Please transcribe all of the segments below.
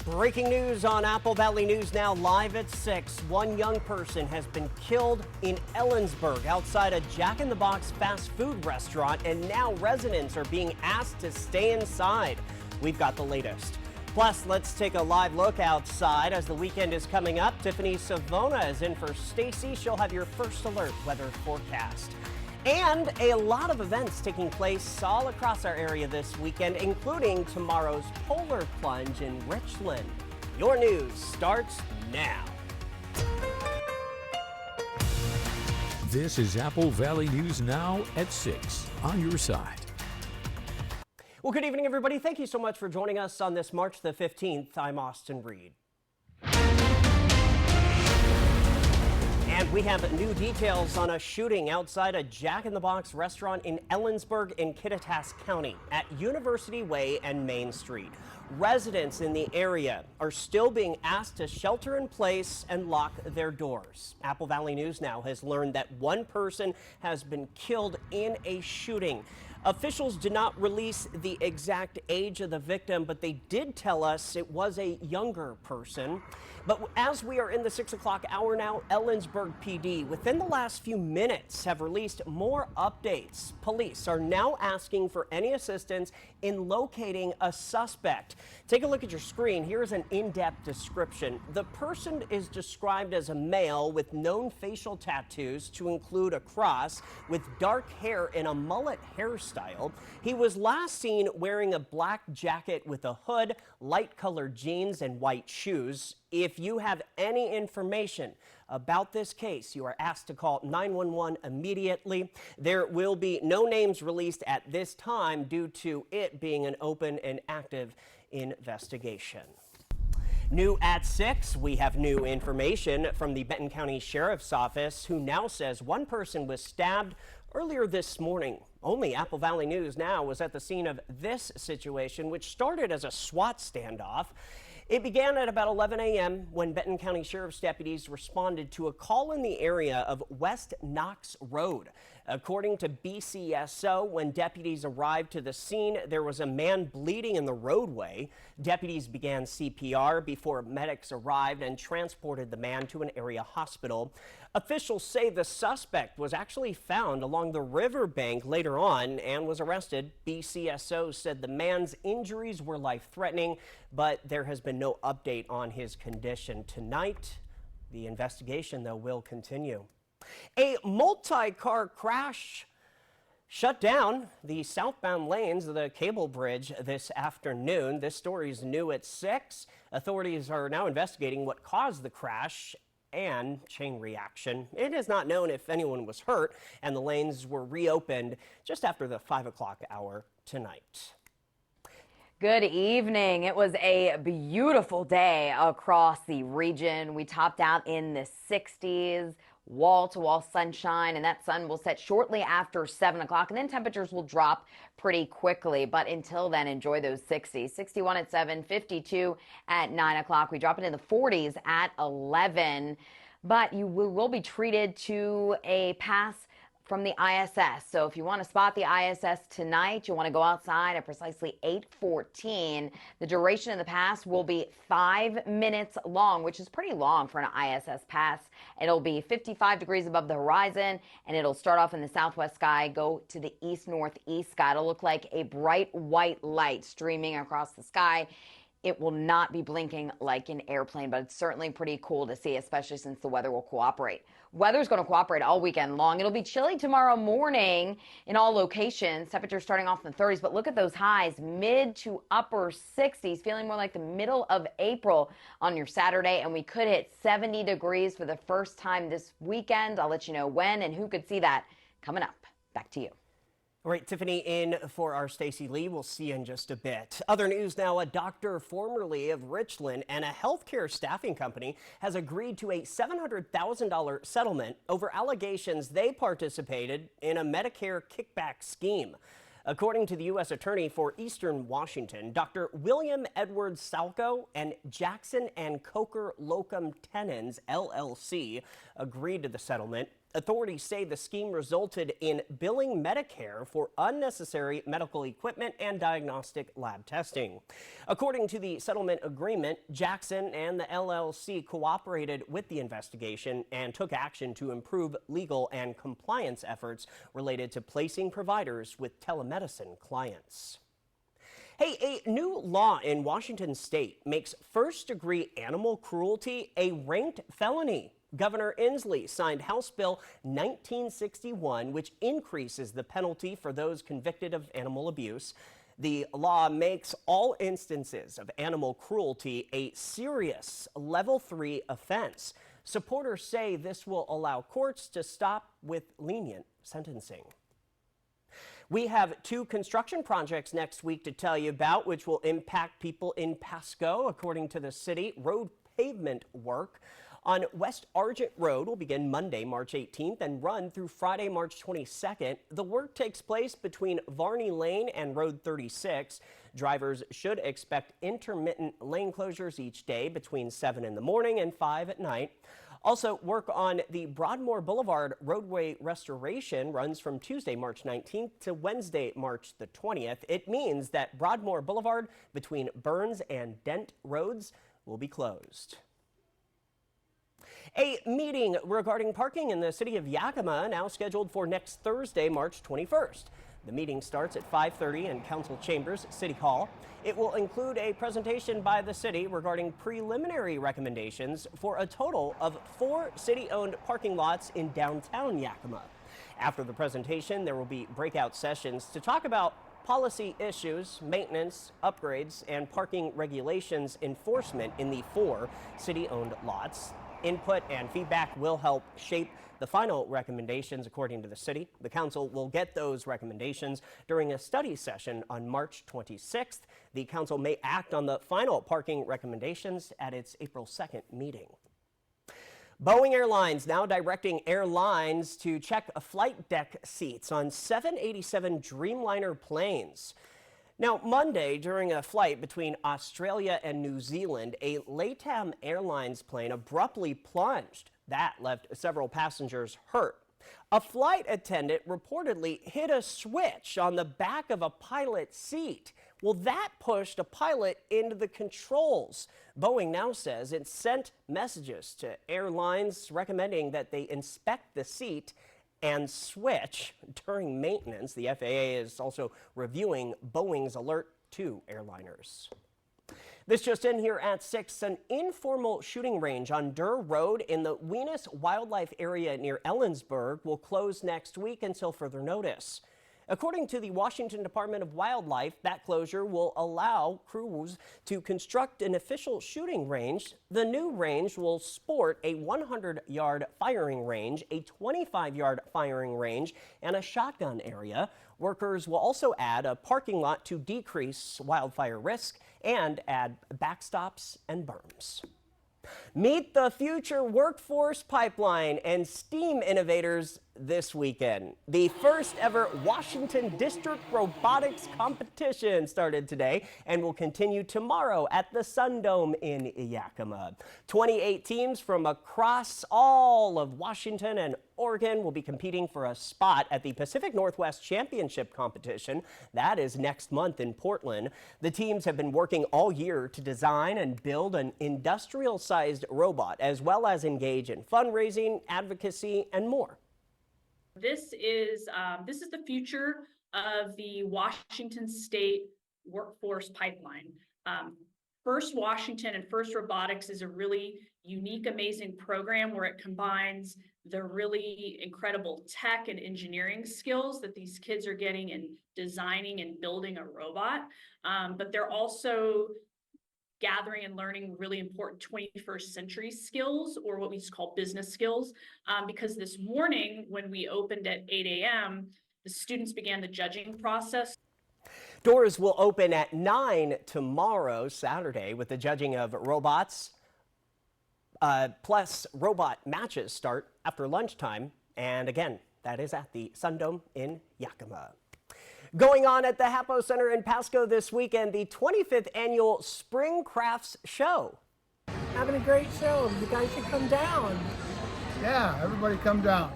Breaking news on Apple Valley News Now live at 6. One young person has been killed in Ellensburg outside a Jack in the Box fast food restaurant, and now residents are being asked to stay inside. We've got the latest. Plus, let's take a live look outside as the weekend is coming up. Tiffany Savona is in for Stacy. She'll have your first alert weather forecast. And a lot of events taking place all across our area this weekend, including tomorrow's polar plunge in Richland. Your news starts now. This is Apple Valley News Now at 6 on your side. Well, good evening, everybody. Thank you so much for joining us on this March the 15th. I'm Austin Reed. And we have new details on a shooting outside a Jack in the Box restaurant in Ellensburg in Kittitas County at University Way and Main Street. Residents in the area are still being asked to shelter in place and lock their doors. Apple Valley News Now has learned that one person has been killed in a shooting. Officials did not release the exact age of the victim, but they did tell us it was a younger person. But as we are in the 6 o'clock hour now, Ellensburg PD, within the last few minutes, have released more updates. Police are now asking for any assistance in locating a suspect. Take a look at your screen. Here's an in-depth description. The person is described as a male with known facial tattoos to include a cross, with dark hair and a mullet hairstyle. He was last seen wearing a black jacket with a hood, light-colored jeans, and white shoes. If you have any information about this case, you are asked to call 911 immediately. There will be no names released at this time due to it being an open and active investigation. New at 6, we have new information from the Benton County Sheriff's Office, who now says one person was stabbed earlier this morning. Only Apple Valley News Now was at the scene of this situation, which started as a SWAT standoff. It began at about 11 a.m. when Benton County Sheriff's deputies responded to a call in the area of West Knox Road. According to BCSO, when deputies arrived to the scene, there was a man bleeding in the roadway. Deputies began CPR before medics arrived and transported the man to an area hospital. Officials say the suspect was actually found along the riverbank later on and was arrested. BCSO said the man's injuries were life-threatening, but there has been no update on his condition. Tonight, the investigation, though, will continue. A multi-car crash shut down the southbound lanes of the cable bridge this afternoon. This story is new at 6. Authorities are now investigating what caused the crash and chain reaction. It is not known if anyone was hurt, and the lanes were reopened just after the 5 o'clock hour tonight. Good evening. It was a beautiful day across the region. We topped out in the 60s, wall-to-wall sunshine, and that sun will set shortly after 7 o'clock, and then temperatures will drop pretty quickly. But until then, enjoy those 60s. 61 at 7, 52 at 9 o'clock. We drop it in the 40s at 11, but you will be treated to a pass from the ISS. So if you want to spot the ISS tonight, you want to go outside at precisely 8:14. The duration of the pass will be 5 minutes long, which is pretty long for an ISS pass. It'll be 55 degrees above the horizon, and it'll start off in the southwest sky, go to the east-northeast sky. It'll look like a bright white light streaming across the sky. It will not be blinking like an airplane, but it's certainly pretty cool to see, especially since the weather will cooperate. Weather's going to cooperate all weekend long. It'll be chilly tomorrow morning in all locations. Temperatures starting off in the 30s, but look at those highs, mid to upper 60s, feeling more like the middle of April on your Saturday, and we could hit 70 degrees for the first time this weekend. I'll let you know when and who could see that coming up. Back to you. All right, Tiffany in for our Stacy Lee. We'll see you in just a bit. Other news now, a doctor formerly of Richland and a healthcare staffing company has agreed to a $700,000 settlement over allegations they participated in a Medicare kickback scheme. According to the U.S. Attorney for Eastern Washington, Dr. William Edward Salco and Jackson and Coker Locum Tenens, LLC, agreed to the settlement. Authorities say the scheme resulted in billing Medicare for unnecessary medical equipment and diagnostic lab testing. According to the settlement agreement, Jackson and the LLC cooperated with the investigation and took action to improve legal and compliance efforts related to placing providers with telemedicine clients. Hey, a new law in Washington state makes first-degree animal cruelty a ranked felony. Governor Inslee signed House Bill 1961, which increases the penalty for those convicted of animal abuse. The law makes all instances of animal cruelty a serious Level 3 offense. Supporters say this will allow courts to stop with lenient sentencing. We have 2 construction projects next week to tell you about, which will impact people in Pasco. According to the city, road pavement work on West Argent Road will begin Monday, March 18th and run through Friday, March 22nd. The work takes place between Varney Lane and Road 36. Drivers should expect intermittent lane closures each day between 7 in the morning and 5 at night. Also, work on the Broadmoor Boulevard roadway restoration runs from Tuesday, March 19th to Wednesday, March the 20th. It means that Broadmoor Boulevard between Burns and Dent Roads will be closed. A meeting regarding parking in the city of Yakima now scheduled for next Thursday, March 21st. The meeting starts at 5:30 in Council Chambers, City Hall. It will include a presentation by the city regarding preliminary recommendations for a total of 4 city-owned parking lots in downtown Yakima. After the presentation, there will be breakout sessions to talk about policy issues, maintenance, upgrades, and parking regulations enforcement in the 4 city-owned lots. Input and feedback will help shape the final recommendations, according to the city. The council will get those recommendations during a study session on March 26th. The council may act on the final parking recommendations at its April 2nd meeting. Boeing Airlines now directing airlines to check flight deck seats on 787 Dreamliner planes. Now, Monday, during a flight between Australia and New Zealand, a LATAM Airlines plane abruptly plunged. That left several passengers hurt. A flight attendant reportedly hit a switch on the back of a pilot's seat. Well, that pushed a pilot into the controls. Boeing now says it sent messages to airlines recommending that they inspect the seat and switch during maintenance. The FAA is also reviewing Boeing's alert to airliners. This just in here at 6, an informal shooting range on Durr Road in the Venus Wildlife Area near Ellensburg will close next week until further notice. According to the Washington Department of Wildlife, that closure will allow crews to construct an official shooting range. The new range will sport a 100-yard firing range, a 25-yard firing range, and a shotgun area. Workers will also add a parking lot to decrease wildfire risk and add backstops and berms. Meet the future workforce pipeline and STEAM innovators this weekend. The first ever Washington District Robotics Competition started today and will continue tomorrow at the Sun Dome in Yakima. 28 teams from across all of Washington and Oregon will be competing for a spot at the Pacific Northwest Championship competition. That is next month in Portland. The teams have been working all year to design and build an industrial-sized robot, as well as engage in fundraising, advocacy, and more. This is the future of the Washington State workforce pipeline. First Washington and First Robotics is a really unique, amazing program where it combines the really incredible tech and engineering skills that these kids are getting in designing and building a robot, but they're also gathering and learning really important 21st century skills, or what we just call business skills, because this morning when we opened at 8 a.m., the students began the judging process. Doors will open at 9 tomorrow, Saturday, with the judging of robots, plus robot matches start after lunchtime. And again, that is at the Sun Dome in Yakima. Going on at the Hapo Center in Pasco this weekend, the 25th annual Spring Crafts Show. Having a great show. You guys should come down. Yeah, everybody come down.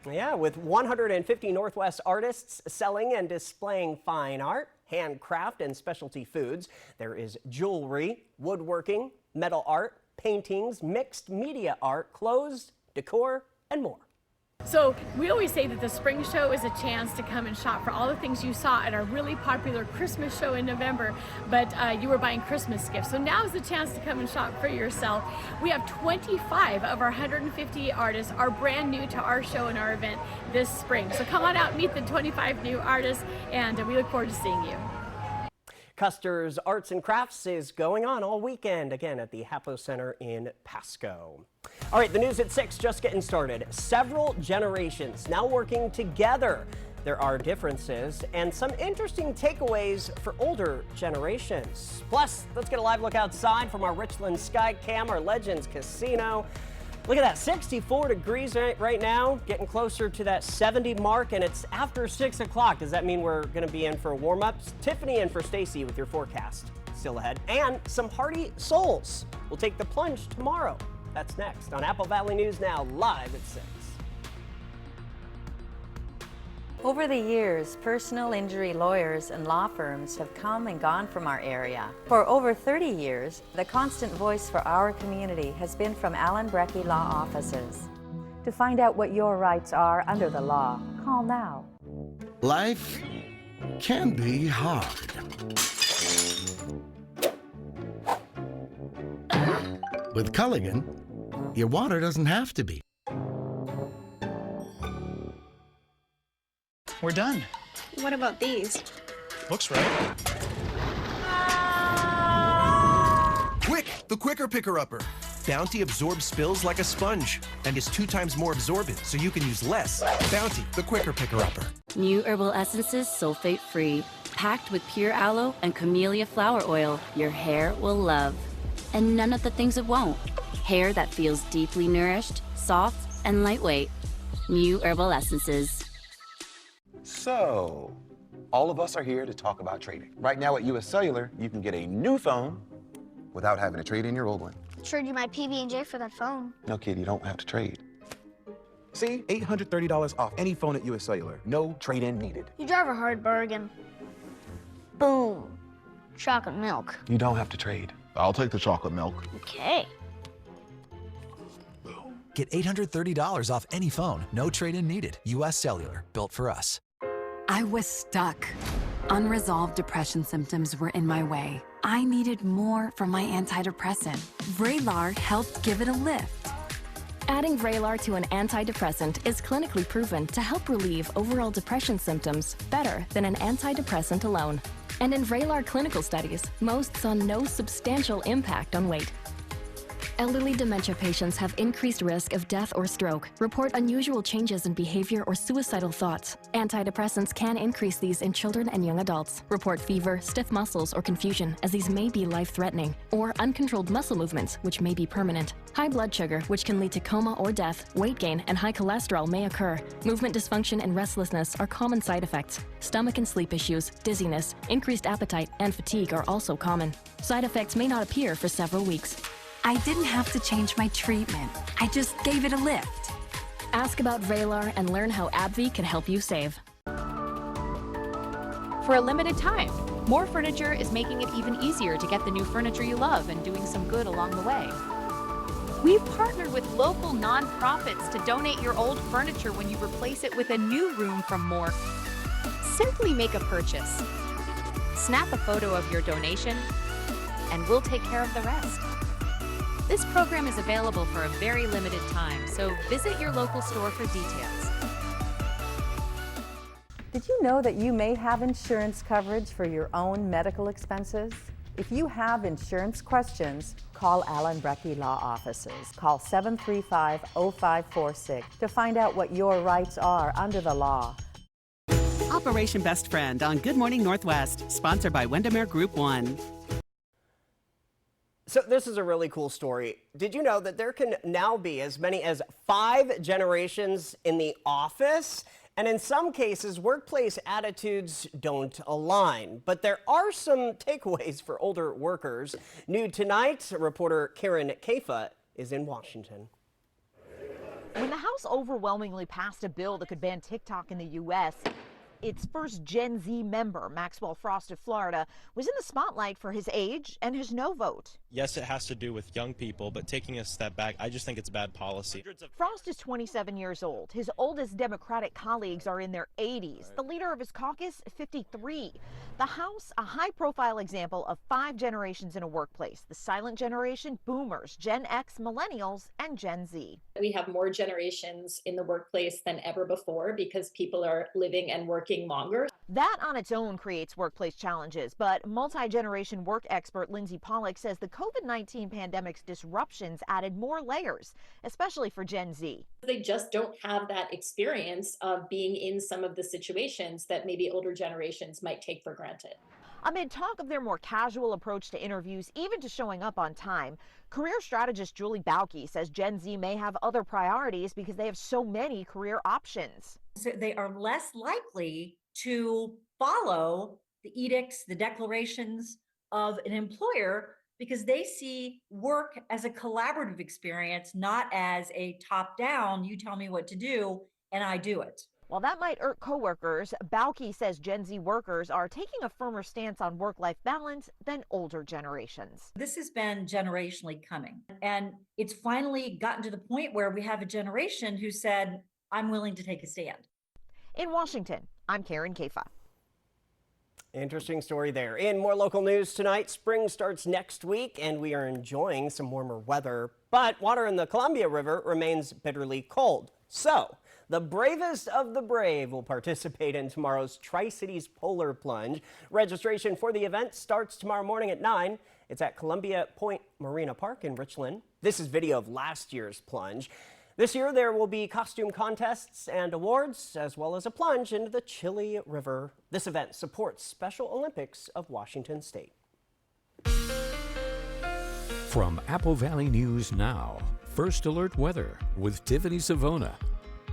Yeah, with 150 Northwest artists selling and displaying fine art, handcraft, and specialty foods. There is jewelry, woodworking, metal art, paintings, mixed media art, clothes, decor, and more. So we always say that the spring show is a chance to come and shop for all the things you saw at our really popular Christmas show in November, but you were buying Christmas gifts. So now is the chance to come and shop for yourself. We have 25 of our 150 artists are brand new to our show and our event this spring. So come on out, meet the 25 new artists, and we look forward to seeing you. Custer's Arts and Crafts is going on all weekend, again at the Hapo Center in Pasco. All right, the news at 6, just getting started. Several generations now working together. There are differences and some interesting takeaways for older generations. Plus, let's get a live look outside from our Richland Sky Cam, our Legends Casino. Look at that, 64 degrees right now, getting closer to that 70 mark, and it's after 6 o'clock. Does that mean we're going to be in for warm-ups? Tiffany and for Stacy with your forecast. Still ahead. And some hearty souls. We'll take the plunge tomorrow. That's next on Apple Valley News Now, live at 6. Over the years, personal injury lawyers and law firms have come and gone from our area. For over 30 years, the constant voice for our community has been from Allen Brecky Law Offices. To find out what your rights are under the law, call now. Life can be hard. With Culligan, your water doesn't have to be. We're done. What about these? Looks right. Quick! The Quicker Picker-Upper. Bounty absorbs spills like a sponge and is 2 times more absorbent, so you can use less. Bounty, the Quicker Picker-Upper. New herbal essences, sulfate-free, packed with pure aloe and camellia flower oil your hair will love. And none of the things it won't. Hair that feels deeply nourished, soft, and lightweight. New herbal essences. So, all of us are here to talk about trading. Right now at US Cellular, you can get a new phone without having to trade in your old one. Trade you my PB&J for that phone. No, kid, you don't have to trade. See, $830 off any phone at US Cellular. No trade-in needed. You drive a hard bargain. Boom. Chocolate milk. You don't have to trade. I'll take the chocolate milk. Okay. Get $830 off any phone. No trade-in needed. US Cellular. Built for us. I was stuck. Unresolved depression symptoms were in my way. I needed more from my antidepressant. Vraylar helped give it a lift. Adding Vraylar to an antidepressant is clinically proven to help relieve overall depression symptoms better than an antidepressant alone. And in Vraylar clinical studies, most saw no substantial impact on weight. Elderly dementia patients have increased risk of death or stroke, report unusual changes in behavior or suicidal thoughts. Antidepressants can increase these in children and young adults, report fever, stiff muscles, or confusion, as these may be life-threatening, or uncontrolled muscle movements, which may be permanent. High blood sugar, which can lead to coma or death, weight gain, and high cholesterol may occur. Movement dysfunction and restlessness are common side effects. Stomach and sleep issues, dizziness, increased appetite, and fatigue are also common. Side effects may not appear for several weeks. I didn't have to change my treatment. I just gave it a lift. Ask about Vraylar and learn how AbbVie can help you save. For a limited time, More Furniture is making it even easier to get the new furniture you love and doing some good along the way. We've partnered with local nonprofits to donate your old furniture when you replace it with a new room from More. Simply make a purchase. Snap a photo of your donation, and we'll take care of the rest. This program is available for a very limited time, so visit your local store for details. Did you know that you may have insurance coverage for your own medical expenses? If you have insurance questions, call Allen Brecky Law Offices. Call 735-0546 to find out what your rights are under the law. Operation Best Friend on Good Morning Northwest, sponsored by Windermere Group 1. So this is a really cool story. Did you know that there can now be as many as 5 generations in the office? And in some cases, workplace attitudes don't align. But there are some takeaways for older workers. New tonight, reporter Karen Kafa is in Washington. When the House overwhelmingly passed a bill that could ban TikTok in the U.S., its first Gen Z member, Maxwell Frost of Florida, was in the spotlight for his age and his no vote. Yes, it has to do with young people, but taking a step back, I just think it's bad policy. Frost is 27 years old. His oldest Democratic colleagues are in their 80s. The leader of his caucus, 53. The House, a high-profile example of 5 generations in a workplace. The silent generation, boomers, Gen X, millennials, and Gen Z. We have more generations in the workplace than ever before because people are living and working longer. That on its own creates workplace challenges, but multi-generation work expert Lindsay Pollock says the COVID-19 pandemic's disruptions added more layers, especially for Gen Z. They just don't have that experience of being in some of the situations that maybe older generations might take for granted. Amid talk of their more casual approach to interviews, even to showing up on time, career strategist Julie Bauke says Gen Z may have other priorities because they have so many career options. So they are less likely to follow the edicts, the declarations of an employer because they see work as a collaborative experience, not as a top-down, you tell me what to do and I do it. While that might irk coworkers, Bauke says Gen Z workers are taking a firmer stance on work-life balance than older generations. This has been generationally coming, and it's finally gotten to the point where we have a generation who said, I'm willing to take a stand. In Washington, I'm Karen Kafa. Interesting story there. In more local news tonight, spring starts next week and we are enjoying some warmer weather, but water in the Columbia River remains bitterly cold. So, the bravest of the brave will participate in tomorrow's Tri-Cities Polar Plunge. Registration for the event starts tomorrow morning at 9. It's at Columbia Point Marina Park in Richland. This is video of last year's plunge. This year, there will be costume contests and awards, as well as a plunge into the chilly river. This event supports Special Olympics of Washington State. From Apple Valley News Now, First Alert Weather with Tiffany Savona.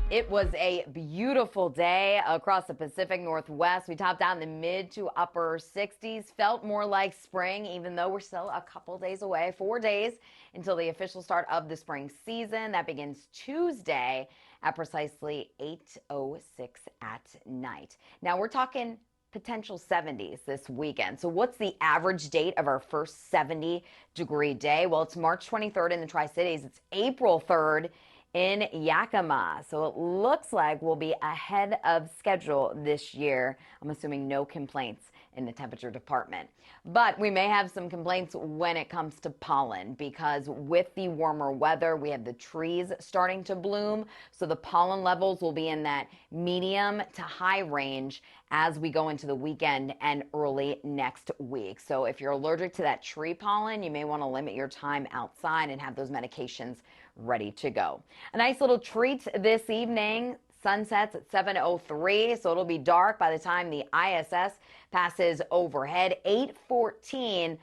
It was a beautiful day across the Pacific Northwest. We topped out in the mid to upper 60s. Felt more like spring, even though we're still a couple days away, 4 days until the official start of the spring season. That begins Tuesday at precisely 8:06 at night. Now we're talking potential 70s this weekend. So what's the average date of our first 70-degree day? Well, it's March 23rd in the Tri-Cities. It's April 3rd in Yakima. So it looks like we'll be ahead of schedule this year. I'm assuming no complaints in the temperature department. But we may have some complaints when it comes to pollen because with the warmer weather, we have the trees starting to bloom. So the pollen levels will be in that medium to high range as we go into the weekend and early next week. So if you're allergic to that tree pollen, you may want to limit your time outside and have those medications ready to go. A nice little treat this evening. Sunsets at 7:03, so it'll be dark by the time the ISS passes overhead. 8:14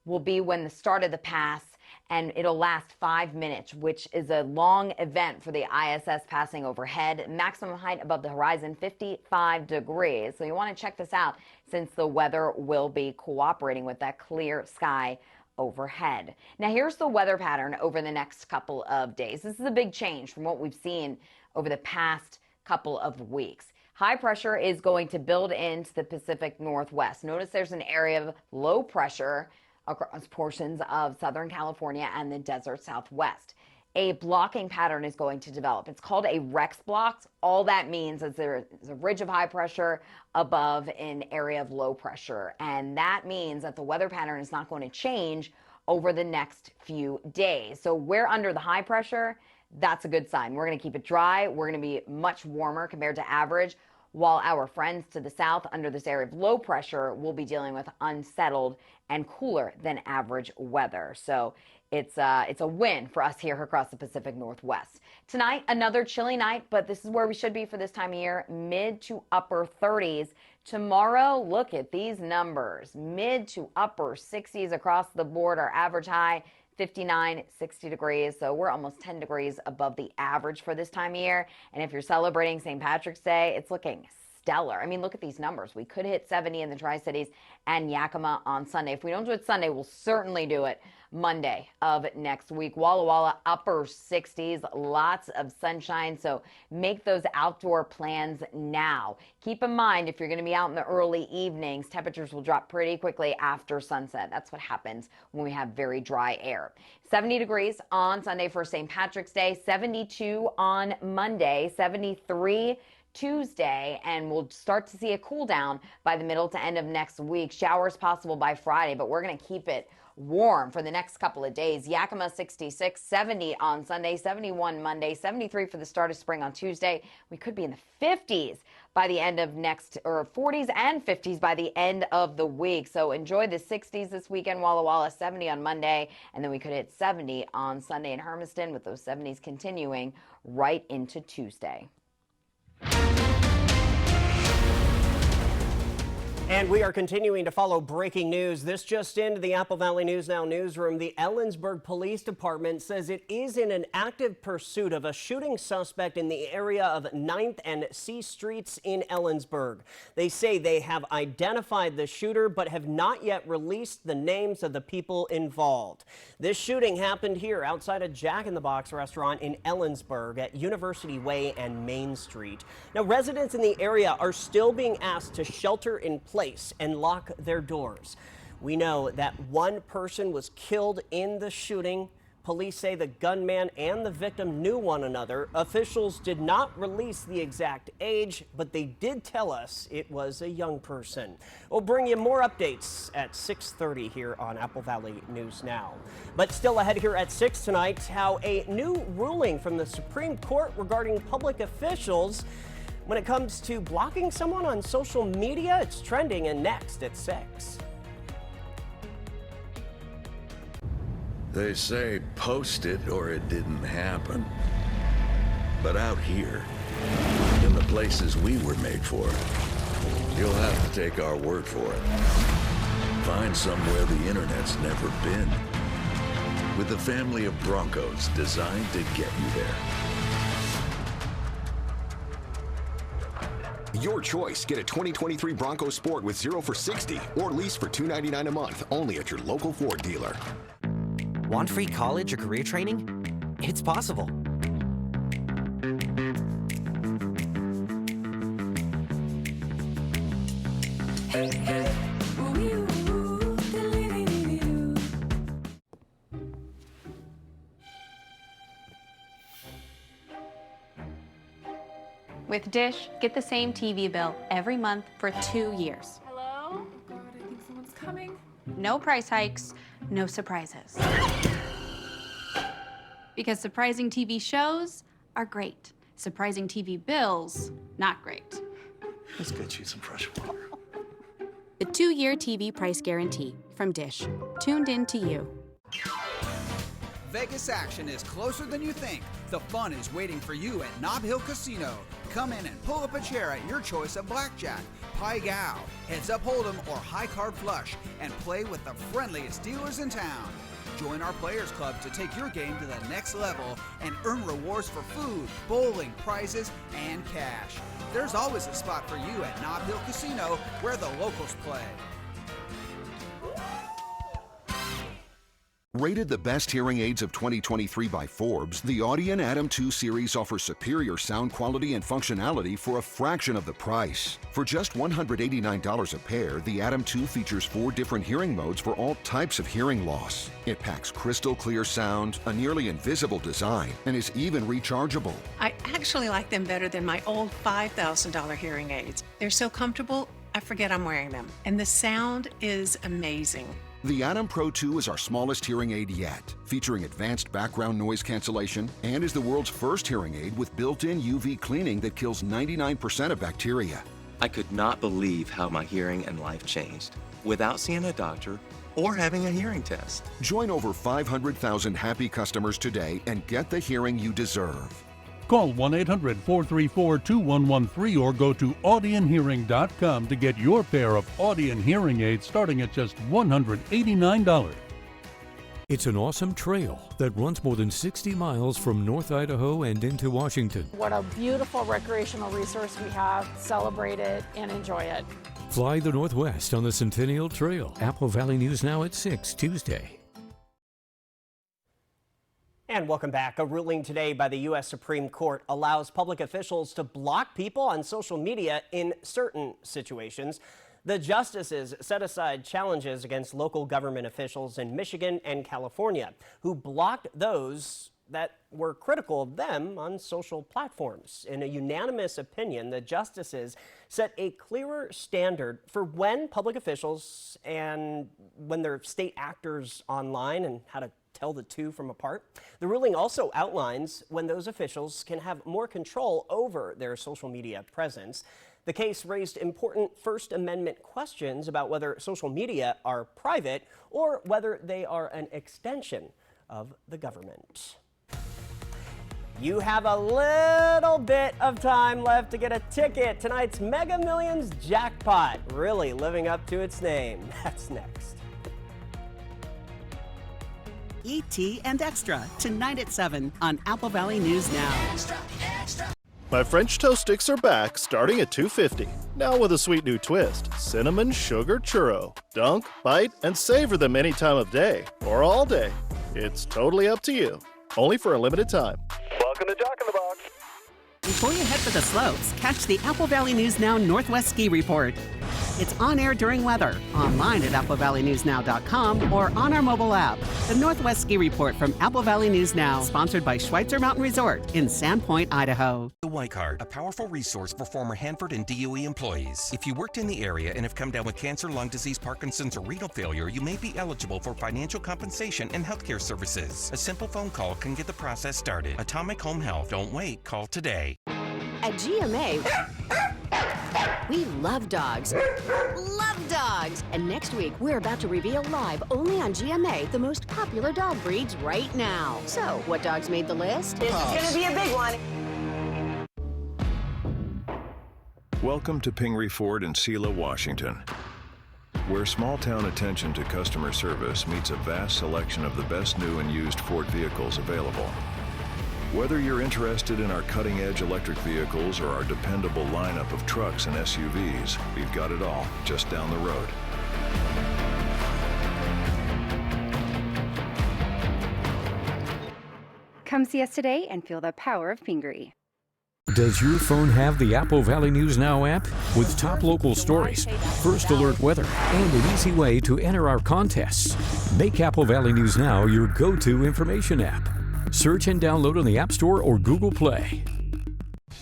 will be when the start of the pass, and it'll last 5 minutes, which is a long event for the ISS passing overhead. Maximum height above the horizon, 55 degrees. So you want to check this out since the weather will be cooperating with that clear sky overhead. Now here's the weather pattern over the next couple of days. This is a big change from what we've seen over the past couple of weeks. High pressure is going to build into the Pacific Northwest. Notice there's an area of low pressure across portions of Southern California and the desert Southwest. A blocking pattern is going to develop. It's called a Rex block. All that means is there is a ridge of high pressure above an area of low pressure. And that means that the weather pattern is not going to change over the next few days. So we're under the high pressure. That's a good sign. We're going to keep it dry. We're going to be much warmer compared to average, while our friends to the south under this area of low pressure will be dealing with unsettled and cooler than average weather. So it's a win for us here across the Pacific Northwest. Tonight, another chilly night, but this is where we should be for this time of year, mid to upper 30s. Tomorrow, look at these numbers, mid to upper 60s across the board. Our average high 59, 60 degrees. So we're almost 10 degrees above the average for this time of year. And if you're celebrating St. Patrick's Day, it's looking stellar. I mean, look at these numbers. We could hit 70 in the Tri-Cities and Yakima on Sunday. If we don't do it Sunday, we'll certainly do it Monday of next week. Walla Walla, upper 60s, lots of sunshine, so make those outdoor plans now. Keep in mind, if you're going to be out in the early evenings, temperatures will drop pretty quickly after sunset. That's what happens when we have very dry air. 70 degrees on Sunday for St. Patrick's Day, 72 on Monday, 73 Tuesday, and we'll start to see a cool down by the middle to end of next week. Showers possible by Friday, but we're going to keep it warm for the next couple of days. Yakima 66, 70 on Sunday, 71 Monday, 73 for the start of spring on Tuesday. We could be in the 50s by the end of next, or 40s and 50s by the end of the week. So enjoy the 60s this weekend. Walla Walla 70 on Monday, and then we could hit 70 on Sunday in Hermiston, with those 70s continuing right into Tuesday. And we are continuing to follow breaking news. This just into the Apple Valley News Now newsroom. The Ellensburg Police Department says it is in an active pursuit of a shooting suspect in the area of 9th and C Streets in Ellensburg. They say they have identified the shooter but have not yet released the names of the people involved. This shooting happened here outside a Jack in the Box restaurant in Ellensburg at University Way and Main Street. Now, residents in the area are still being asked to shelter in place and lock their doors. We know that one person was killed in the shooting. Police say the gunman and the victim knew one another. Officials did not release the exact age, but they did tell us it was a young person. We'll bring you more updates at 6:30 here on Apple Valley News Now. But still ahead here at 6 tonight, how a new ruling from the Supreme Court regarding public officials when it comes to blocking someone on social media. It's trending, and next at 6. They say post it or it didn't happen. But out here, in the places we were made for, you'll have to take our word for it. Find somewhere the internet's never been. With a family of Broncos designed to get you there. Your choice. Get a 2023 Bronco Sport with 0 for 60 or lease for $299 a month only at your local Ford dealer. Want free college or career training? It's possible. With Dish, get the same TV bill every month for 2 years. Hello? God, I think someone's coming. No price hikes, no surprises. Because surprising TV shows are great. Surprising TV bills, not great. Let's get you some fresh water. The 2-year TV price guarantee from Dish. Tuned in to you. Vegas action is closer than you think. The fun is waiting for you at Nob Hill Casino. Come in and pull up a chair at your choice of blackjack, pai gow, heads up hold'em, or high card flush, and play with the friendliest dealers in town. Join our Players Club to take your game to the next level and earn rewards for food, bowling, prizes, and cash. There's always a spot for you at Nob Hill Casino, where the locals play. Rated the best hearing aids of 2023 by Forbes, the Audion Atom 2 series offers superior sound quality and functionality for a fraction of the price. For just $189 a pair, the Atom 2 features 4 different hearing modes for all types of hearing loss. It packs crystal clear sound, a nearly invisible design, and is even rechargeable. I actually like them better than my old $5,000 hearing aids. They're so comfortable, I forget I'm wearing them. And the sound is amazing. The Atom Pro 2 is our smallest hearing aid yet, featuring advanced background noise cancellation, and is the world's first hearing aid with built-in UV cleaning that kills 99% of bacteria. I could not believe how my hearing and life changed without seeing a doctor or having a hearing test. Join over 500,000 happy customers today and get the hearing you deserve. Call 1-800-434-2113 or go to audionhearing.com to get your pair of Audion hearing aids starting at just $189. It's an awesome trail that runs more than 60 miles from North Idaho and into Washington. What a beautiful recreational resource we have. Celebrate it and enjoy it. Fly the Northwest on the Centennial Trail. Apple Valley News Now at 6 Tuesday. And welcome back. A ruling today by the U.S. Supreme Court allows public officials to block people on social media in certain situations. The justices set aside challenges against local government officials in Michigan and California who blocked those that were critical of them on social platforms. In a unanimous opinion, the justices set a clearer standard for when public officials and when they're state actors online and how to tell the two from apart. The ruling also outlines when those officials can have more control over their social media presence. The case raised important First Amendment questions about whether social media are private or whether they are an extension of the government. You have a little bit of time left to get a ticket. Tonight's Mega Millions jackpot, really living up to its name. That's next. E.T. and Extra, tonight at 7 on Apple Valley News Now. My French toast sticks are back, starting at $2.50. Now with a sweet new twist, cinnamon sugar churro. Dunk, bite, and savor them any time of day or all day. It's totally up to you. Only for a limited time. Welcome to Jack in the Box. Before you head for the slopes, catch the Apple Valley News Now Northwest Ski Report. It's on air during weather, online at applevalleynewsnow.com or on our mobile app. The Northwest Ski Report from Apple Valley News Now, sponsored by Schweitzer Mountain Resort in Sandpoint, Idaho. The Y Card, a powerful resource for former Hanford and DOE employees. If you worked in the area and have come down with cancer, lung disease, Parkinson's, or renal failure, you may be eligible for financial compensation and healthcare services. A simple phone call can get the process started. Atomic Home Health. Don't wait. Call today. At GMA, we love dogs. Love dogs! And next week, we're about to reveal live only on GMA the most popular dog breeds right now. So, what dogs made the list? This is gonna be a big one. Welcome to Pingree Ford in Selah, Washington, where small-town attention to customer service meets a vast selection of the best new and used Ford vehicles available. Whether you're interested in our cutting-edge electric vehicles or our dependable lineup of trucks and SUVs, we've got it all just down the road. Come see us today and feel the power of Pingree. Does your phone have the Apple Valley News Now app? With top local stories, first alert weather, and an easy way to enter our contests. Make Apple Valley News Now your go-to information app. Search and download on the App Store or Google Play.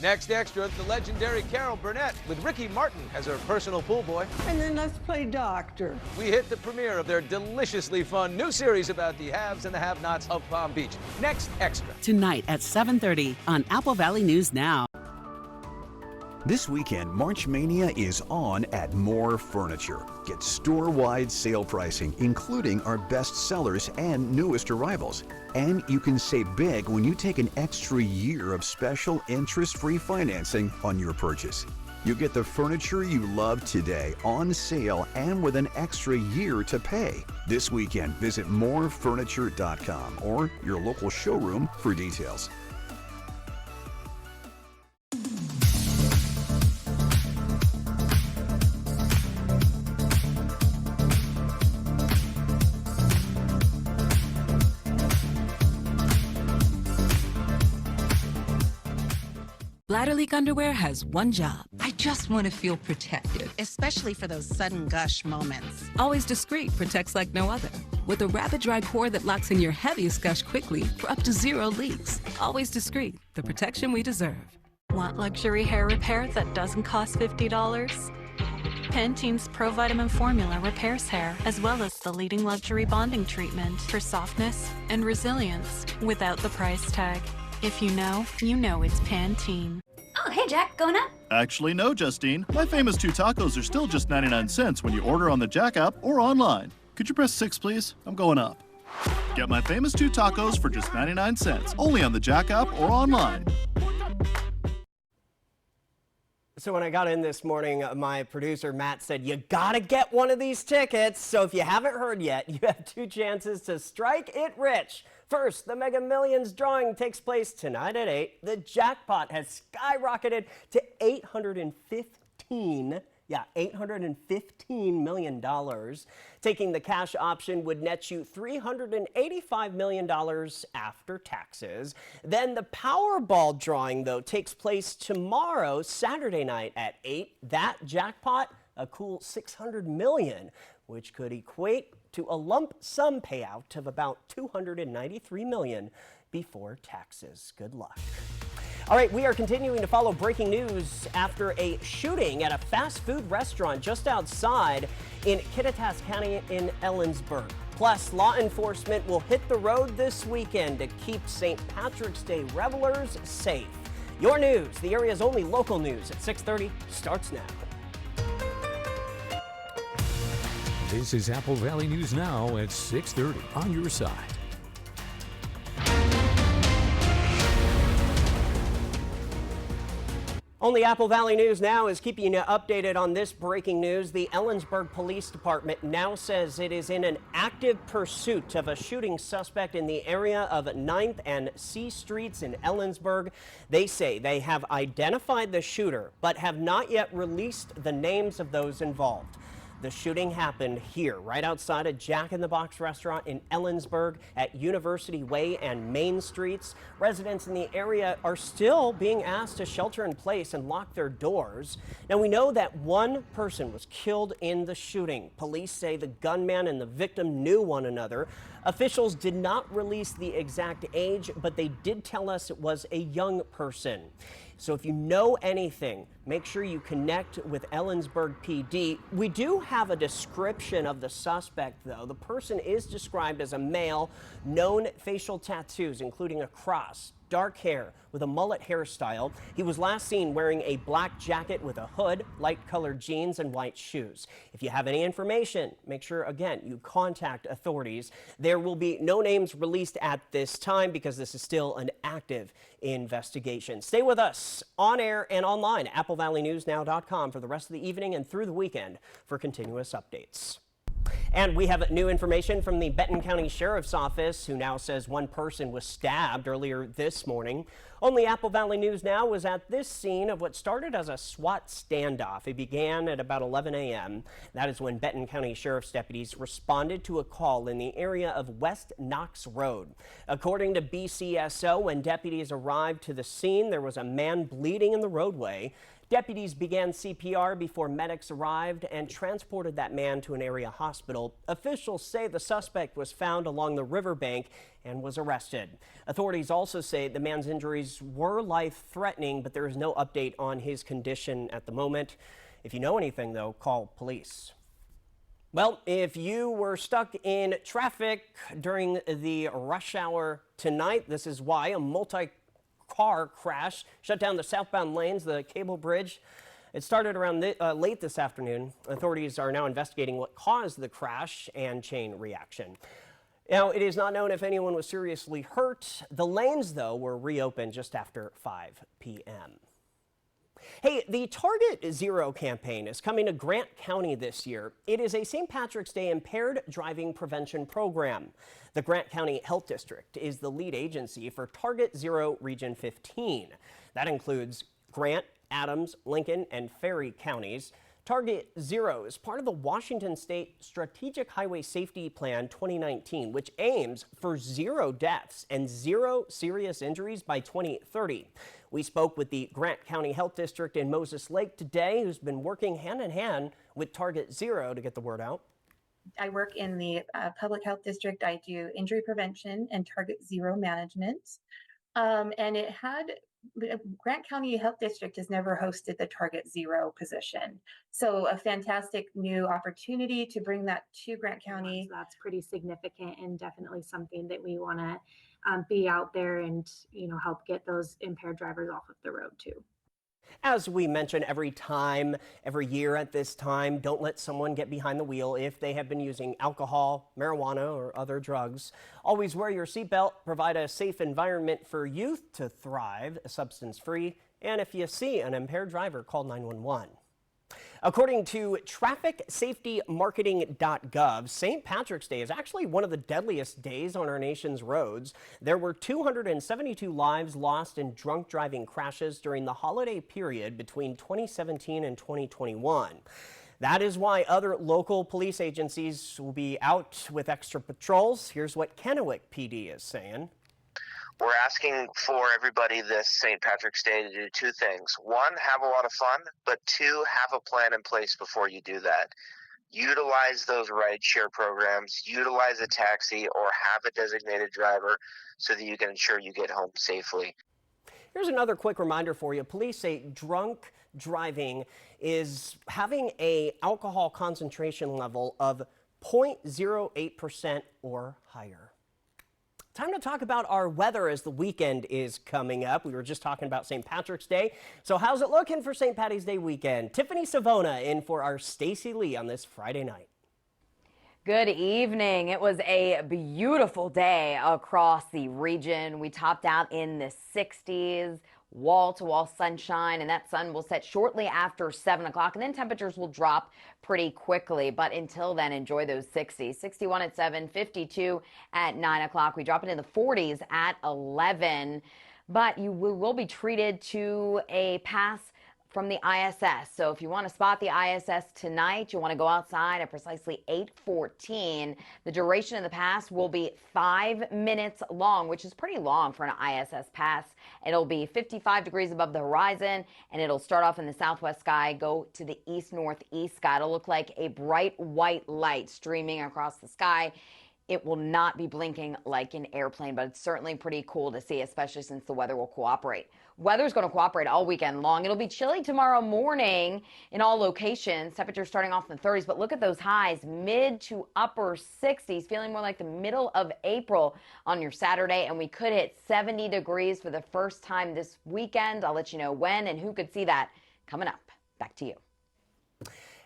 Next extra, the legendary Carol Burnett with Ricky Martin as her personal pool boy. And then let's play doctor. We hit the premiere of their deliciously fun new series about the haves and the have-nots of Palm Beach. Next extra. Tonight at 7:30 on Apple Valley News Now. This weekend, March Mania is on at More Furniture. Get store-wide sale pricing, including our best sellers and newest arrivals. And you can save big when you take an extra year of special interest-free financing on your purchase. You get the furniture you love today on sale and with an extra year to pay. This weekend, visit morefurniture.com or your local showroom for details. Bladder leak underwear has one job. I just want to feel protected. Especially for those sudden gush moments. Always Discreet protects like no other. With a rapid dry core that locks in your heaviest gush quickly for up to 0 leaks. Always Discreet, the protection we deserve. Want luxury hair repair that doesn't cost $50? Pantene's Pro Vitamin formula repairs hair, as well as the leading luxury bonding treatment for softness and resilience without the price tag. If you know it's Pantene. Oh, hey, Jack, going up? Actually, no, Justine. My famous 2 tacos are still just 99 cents when you order on the Jack app or online. Could you press 6, please? I'm going up. Get my famous 2 tacos for just 99 cents, only on the Jack app or online. So when I got in this morning, my producer Matt said, you gotta get one of these tickets. So if you haven't heard yet, you have 2 chances to strike it rich. First, the Mega Millions drawing takes place tonight at 8. The jackpot has skyrocketed to $815 million. Taking the cash option would net you $385 million after taxes. Then the Powerball drawing, though, takes place tomorrow, Saturday night at 8. That jackpot, a cool $600 million, which could equate to a lump sum payout of about $293 million before taxes. Good luck. All right, we are continuing to follow breaking news after a shooting at a fast food restaurant just outside in Kittitas County in Ellensburg. Plus, law enforcement will hit the road this weekend to keep St. Patrick's Day revelers safe. Your news, the area's only local news at 6:30, starts now. This is Apple Valley News Now at 6:30 on your side. Only Apple Valley News Now is keeping you updated on this breaking news. The Ellensburg Police Department now says it is in an active pursuit of a shooting suspect in the area of 9th and C Streets in Ellensburg. They say they have identified the shooter, but have not yet released the names of those involved. The shooting happened here, right outside a Jack in the Box restaurant in Ellensburg at University Way and Main Streets. Residents in the area are still being asked to shelter in place and lock their doors. Now, we know that one person was killed in the shooting. Police say the gunman and the victim knew one another. Officials did not release the exact age, but they did tell us it was a young person. So if you know anything, make sure you connect with Ellensburg PD. We do have a description of the suspect, though. The person is described as a male, known facial tattoos, including a cross, dark hair with a mullet hairstyle. He was last seen wearing a black jacket with a hood, light-colored jeans, and white shoes. If you have any information, make sure, again, you contact authorities. There will be no names released at this time because this is still an active investigation. Stay with us on air and online, AppleValleyNewsNow.com for the rest of the evening and through the weekend for continuous updates. And we have new information from the Benton County Sheriff's Office, who now says one person was stabbed earlier this morning. Only Apple Valley News Now was at this scene of what started as a SWAT standoff. It began at about 11 a.m. That is when Benton County Sheriff's deputies responded to a call in the area of West Knox Road. According to BCSO, when deputies arrived to the scene, there was a man bleeding in the roadway. Deputies began CPR before medics arrived and transported that man to an area hospital. Officials say the suspect was found along the riverbank and was arrested. Authorities also say the man's injuries were life-threatening, but there is no update on his condition at the moment. If you know anything, though, call police. Well, if you were stuck in traffic during the rush hour tonight, this is why. A multi-car crash shut down the southbound lanes, the cable bridge. It started around late this afternoon. Authorities are now investigating what caused the crash and chain reaction. Now, it is not known if anyone was seriously hurt. The lanes, though, were reopened just after 5 p.m. Hey, the Target Zero campaign is coming to Grant County this year. It is a St. Patrick's Day impaired driving prevention program. The Grant County Health District is the lead agency for Target Zero Region 15. That includes Grant, Adams, Lincoln, and Ferry counties. Target Zero is part of the Washington State Strategic Highway Safety Plan 2019, which aims for 0 deaths and 0 serious injuries by 2030. We spoke with the Grant County Health District in Moses Lake today, who's been working hand in hand with Target Zero to get the word out. I work in the public health district. I do injury prevention and Target Zero management. And Grant County Health District has never hosted the Target Zero position. So a fantastic new opportunity to bring that to Grant County. So that's pretty significant and definitely something that we want to be out there and, help get those impaired drivers off of the road too. As we mention every year at this time, don't let someone get behind the wheel if they have been using alcohol, marijuana, or other drugs. Always wear your seatbelt. Provide a safe environment for youth to thrive. Substance-free And if you see an impaired driver, call 911. According to trafficsafetymarketing.gov, St. Patrick's Day is actually one of the deadliest days on our nation's roads. There were 272 lives lost in drunk driving crashes during the holiday period between 2017 and 2021. That is why other local police agencies will be out with extra patrols. Here's what Kennewick PD is saying. We're asking for everybody this St. Patrick's Day to do two things. One, have a lot of fun, but two, have a plan in place before you do that. Utilize those rideshare programs, utilize a taxi, or have a designated driver so that you can ensure you get home safely. Here's another quick reminder for you. Police say drunk driving is having an alcohol concentration level of 0.08% or higher. Time to talk about our weather as the weekend is coming up. We were just talking about St. Patrick's Day. So how's it looking for St. Patty's Day weekend? Tiffany Savona in for our Stacy Lee on this Friday night. Good evening. It was a beautiful day across the region. We topped out in the 60s, wall-to-wall sunshine, and that sun will set shortly after 7 o'clock, and then temperatures will drop pretty quickly. But until then, enjoy those 60s. 61 at 7, 52 at 9 o'clock. We drop it in the 40s at 11. But you will be treated to a pass from the ISS. So if you want to spot the ISS tonight, you want to go outside at precisely 8:14. The duration of the pass will be 5 minutes long, which is pretty long for an ISS pass. It'll be 55 degrees above the horizon, and it'll start off in the southwest sky, go to the east-northeast sky. It'll look like a bright white light streaming across the sky. It will not be blinking like an airplane, but it's certainly pretty cool to see, especially since the weather will cooperate. Weather's going to cooperate all weekend long. It'll be chilly tomorrow morning in all locations. Temperatures starting off in the 30s, but look at those highs, mid to upper 60s, feeling more like the middle of April on your Saturday, and we could hit 70 degrees for the first time this weekend. I'll let you know when and who could see that coming up. Back to you.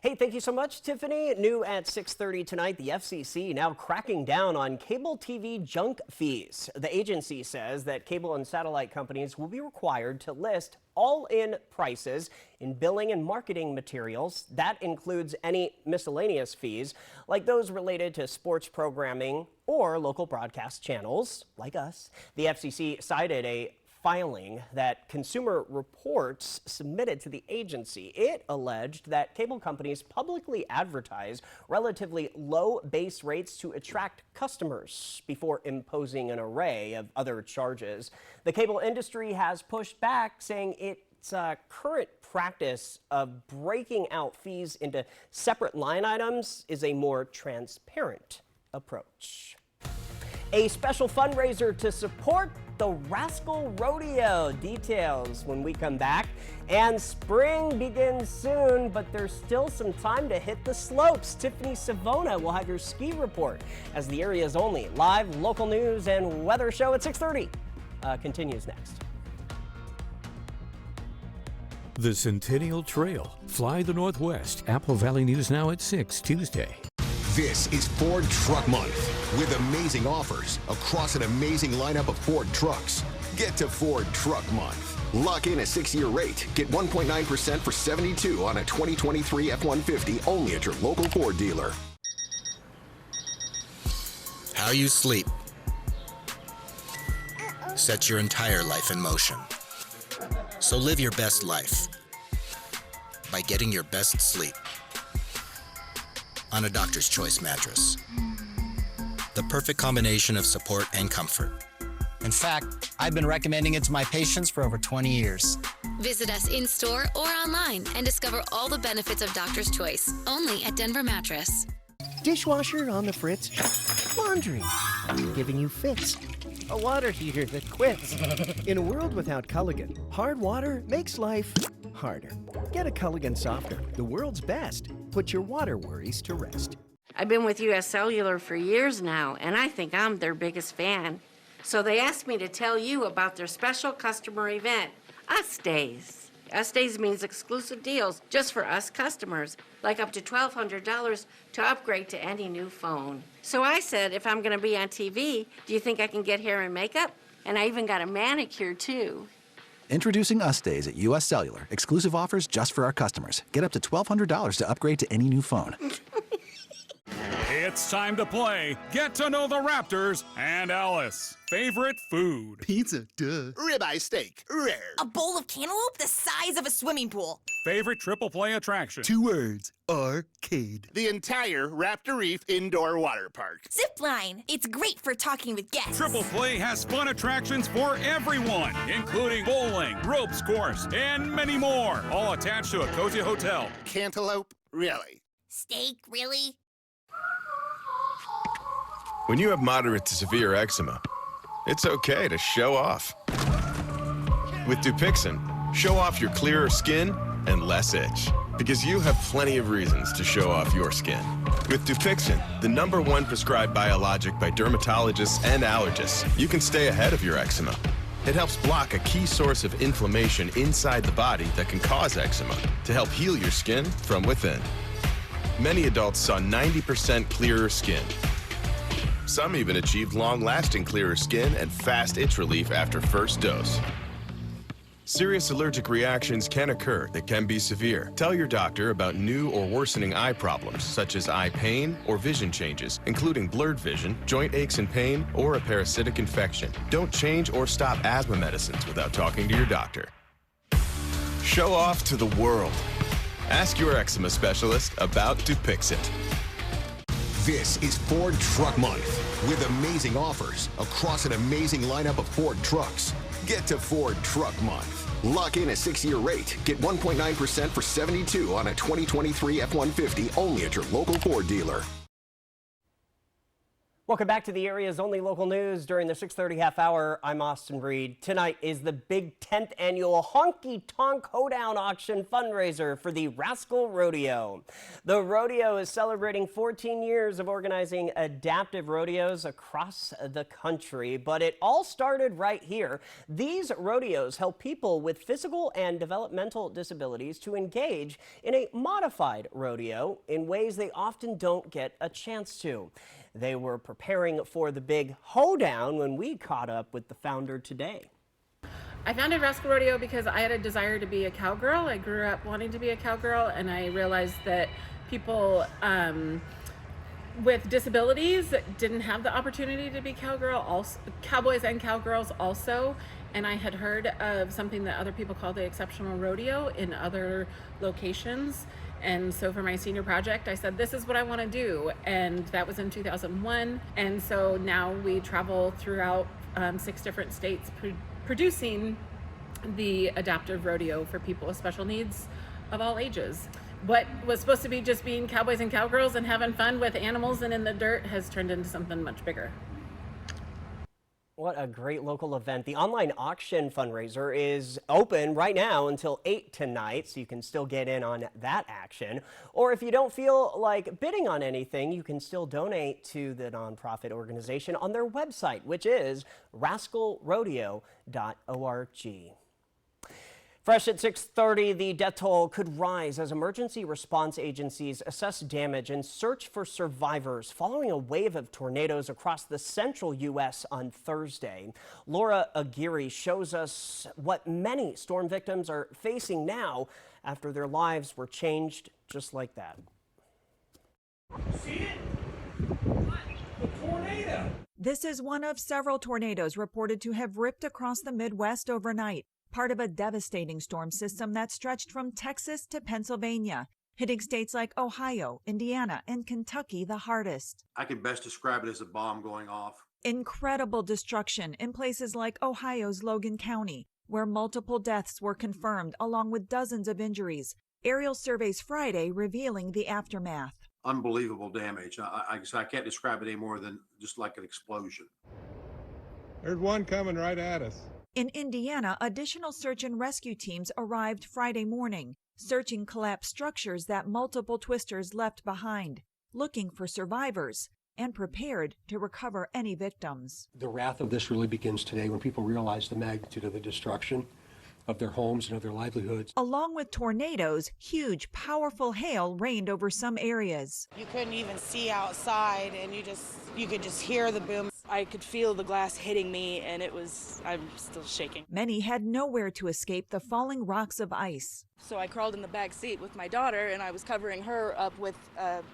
Hey, thank you so much, Tiffany. New at 6:30 tonight, the FCC now cracking down on cable TV junk fees. The agency says that cable and satellite companies will be required to list all-in prices in billing and marketing materials. That includes any miscellaneous fees, like those related to sports programming or local broadcast channels, like us. The FCC cited a filing that Consumer Reports submitted to the agency. It alleged that cable companies publicly advertise relatively low base rates to attract customers before imposing an array of other charges. The cable industry has pushed back, saying its current practice of breaking out fees into separate line items is a more transparent approach. A special fundraiser to support the Rascal Rodeo. Details when we come back. And spring begins soon, but there's still some time to hit the slopes. Tiffany Savona will have your ski report as the area's only live local news and weather show at 6:30 continues next. The Centennial Trail. Fly the Northwest. Apple Valley News Now at 6 Tuesday. This is Ford Truck Month with amazing offers across an amazing lineup of Ford trucks. Get to Ford Truck Month. Lock in a 6-year rate. Get 1.9% for $72 on a 2023 F-150 only at your local Ford dealer. How you sleep sets your entire life in motion. So live your best life by getting your best sleep on a Doctor's Choice mattress. The perfect combination of support and comfort. In fact, I've been recommending it to my patients for over 20 years. Visit us in-store or online and discover all the benefits of Doctor's Choice, only at Denver Mattress. Dishwasher on the fritz. Laundry giving you fits. A water heater that quits. In a world without Culligan, hard water makes life harder. Get a Culligan softener, the world's best. Put your water worries to rest. I've been with US Cellular for years now, and I think I'm their biggest fan. So they asked me to tell you about their special customer event, Us Days. Us Days means exclusive deals just for us customers, like up to $1,200 to upgrade to any new phone. So I said, if I'm gonna be on TV, do you think I can get hair and makeup? And I even got a manicure too. Introducing Us Days at U.S. Cellular. Exclusive offers just for our customers. Get up to $1,200 to upgrade to any new phone. It's time to play Get to Know the Raptors and Alice. Favorite food? Pizza, duh. Ribeye steak, rare. A bowl of cantaloupe the size of a swimming pool. Favorite triple play attraction? 2 words, arcade. The entire Raptor Reef Indoor Water Park. Zipline. It's great for talking with guests. Triple Play has fun attractions for everyone, including bowling, ropes course, and many more, all attached to a cozy hotel. Cantaloupe, really? Steak, really? When you have moderate to severe eczema, it's okay to show off. With Dupixent, show off your clearer skin and less itch, because you have plenty of reasons to show off your skin. With Dupixent, the #1 prescribed biologic by dermatologists and allergists, you can stay ahead of your eczema. It helps block a key source of inflammation inside the body that can cause eczema to help heal your skin from within. Many adults saw 90% clearer skin. Some even achieved long-lasting clearer skin and fast itch relief after first dose. Serious allergic reactions can occur that can be severe. Tell your doctor about new or worsening eye problems, such as eye pain or vision changes, including blurred vision, joint aches and pain, or a parasitic infection. Don't change or stop asthma medicines without talking to your doctor. Show off to the world. Ask your eczema specialist about Dupixent. This is Ford Truck Month with amazing offers across an amazing lineup of Ford trucks. Get to Ford Truck Month. Lock in a 6-year rate. Get 1.9% for $72 on a 2023 F-150 only at your local Ford dealer. Welcome back to the area's only local news during the 6:30 half hour. I'm Austin Reed. Tonight is the big 10th annual Honky Tonk Hoedown Auction fundraiser for the Rascal Rodeo. The rodeo is celebrating 14 years of organizing adaptive rodeos across the country, but it all started right here. These rodeos help people with physical and developmental disabilities to engage in a modified rodeo in ways they often don't get a chance to. They were preparing for the big hoedown when we caught up with the founder today. I founded Rascal Rodeo because I had a desire to be a cowgirl. I grew up wanting to be a cowgirl, and I realized that people with disabilities didn't have the opportunity to be cowboys and cowgirls also. And I had heard of something that other people call the exceptional rodeo in other locations. And so for my senior project, I said, this is what I want to do. And that was in 2001. And so now we travel throughout 6 different states producing the adaptive rodeo for people with special needs of all ages. What was supposed to be just being cowboys and cowgirls and having fun with animals and in the dirt has turned into something much bigger. What a great local event. The online auction fundraiser is open right now until 8 tonight, so you can still get in on that action. Or if you don't feel like bidding on anything, you can still donate to the nonprofit organization on their website, which is rascalrodeo.org. Fresh at 6:30, the death toll could rise as emergency response agencies assess damage and search for survivors following a wave of tornadoes across the central U.S. on Thursday. Laura Aguirre shows us what many storm victims are facing now after their lives were changed just like that. See it? The tornado! This is one of several tornadoes reported to have ripped across the Midwest overnight, part of a devastating storm system that stretched from Texas to Pennsylvania, hitting states like Ohio, Indiana, and Kentucky the hardest. I can best describe it as a bomb going off. Incredible destruction in places like Ohio's Logan County, where multiple deaths were confirmed along with dozens of injuries. Aerial surveys Friday revealing the aftermath. Unbelievable damage. I can't describe it any more than just like an explosion. There's one coming right at us. In Indiana, additional search and rescue teams arrived Friday morning, searching collapsed structures that multiple twisters left behind, looking for survivors, and prepared to recover any victims. The wrath of this really begins today when people realize the magnitude of the destruction of their homes and of their livelihoods. Along with tornadoes, huge, powerful hail rained over some areas. You couldn't even see outside, and you could just hear the boom. I could feel the glass hitting me, and I'm still shaking. Many had nowhere to escape the falling rocks of ice. So I crawled in the back seat with my daughter, and I was covering her up with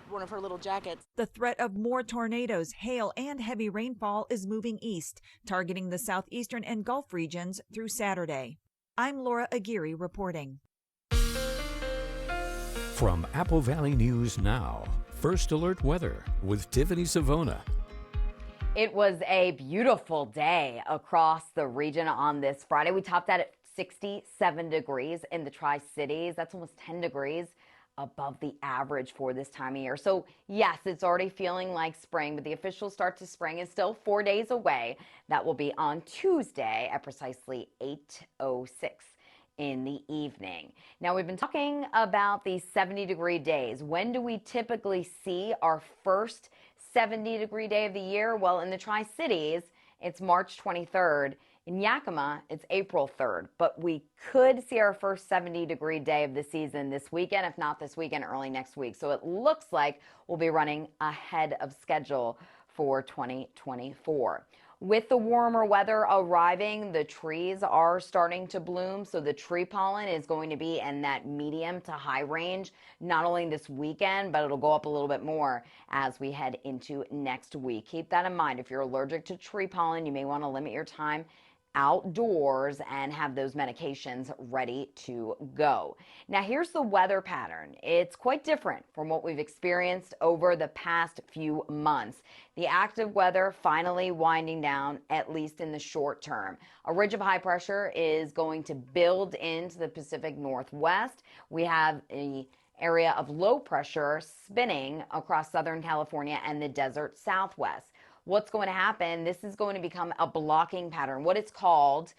one of her little jackets. The threat of more tornadoes, hail, and heavy rainfall is moving east, targeting the southeastern and Gulf regions through Saturday. I'm Laura Aguirre reporting. From Apple Valley News Now, First Alert Weather with Tiffany Savona. It was a beautiful day across the region on this Friday. We topped out at 67 degrees in the Tri-Cities. That's almost 10 degrees above the average for this time of year. So yes, it's already feeling like spring, but the official start to spring is still 4 days away. That will be on Tuesday at precisely 8:06 in the evening. Now, we've been talking about these 70-degree days. When do we typically see our first 70-degree day of the year? Well, in the Tri-Cities, it's March 23rd. In Yakima, it's April 3rd. But we could see our first 70-degree day of the season this weekend, if not this weekend, early next week. So it looks like we'll be running ahead of schedule for 2024. With the warmer weather arriving, the trees are starting to bloom, so the tree pollen is going to be in that medium to high range, not only this weekend, but it'll go up a little bit more as we head into next week. Keep that in mind. If you're allergic to tree pollen, you may want to limit your time outdoors and have those medications ready to go. Now, here's the weather pattern. It's quite different from what we've experienced over the past few months. The active weather finally winding down, at least in the short term. A ridge of high pressure is going to build into the Pacific Northwest. We have an area of low pressure spinning across Southern California and the desert Southwest. What's going to happen, this is going to become a blocking pattern. What it's called